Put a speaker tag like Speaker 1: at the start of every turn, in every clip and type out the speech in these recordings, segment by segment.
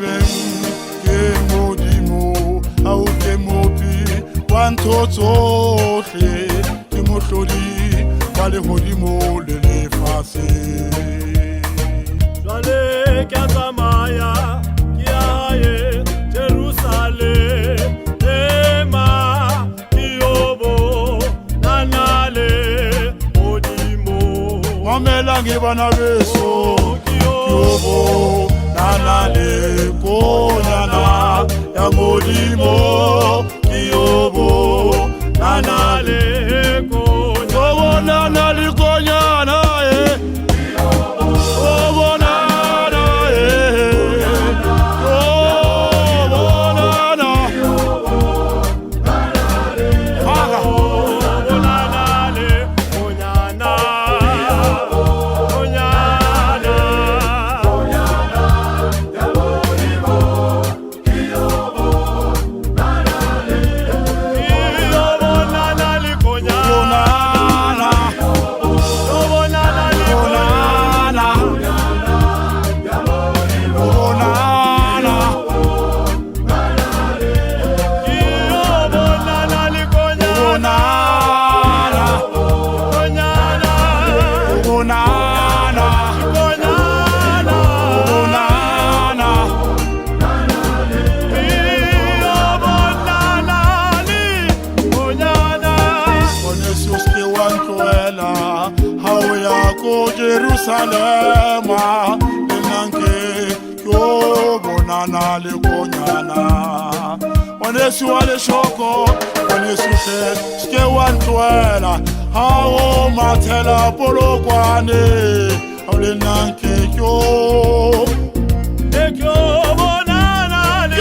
Speaker 1: malapeng ke Modimo au ke mopi wa ntho tsohle ke mohlodi wa lehodimo le lefatshe.
Speaker 2: Jwale ke a tsamaya ke ya hae Jerusalema ke yo bonana le Modimo.
Speaker 1: Mamela ke bana beso ke yo bonana le konyana ya Modimo ke yo bonana le konyana le konyana Jerusalema lenanke yo bonana le konyana onesu wale shoko onesu ske wantwela hao matela polokwane lenanke yo bonana le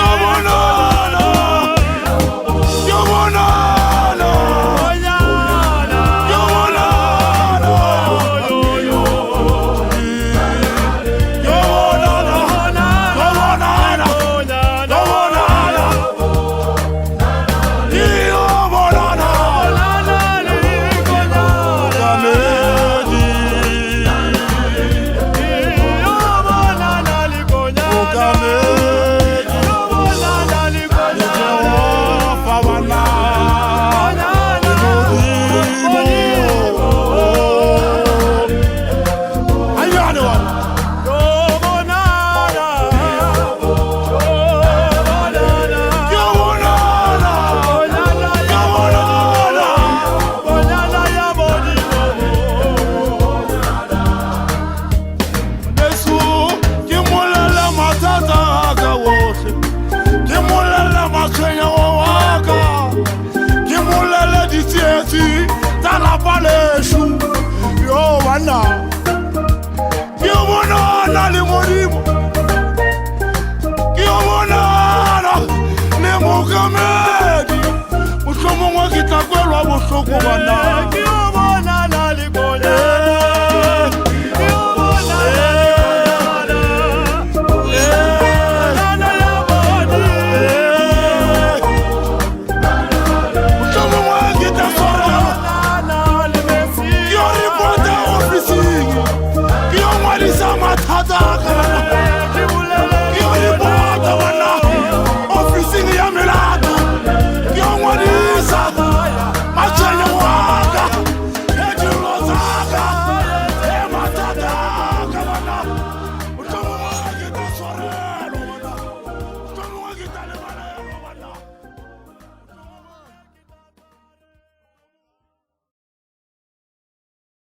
Speaker 1: le Modimo ke bonana le mokamedi mohlomongwe ke tla kwelwa bohloko bana.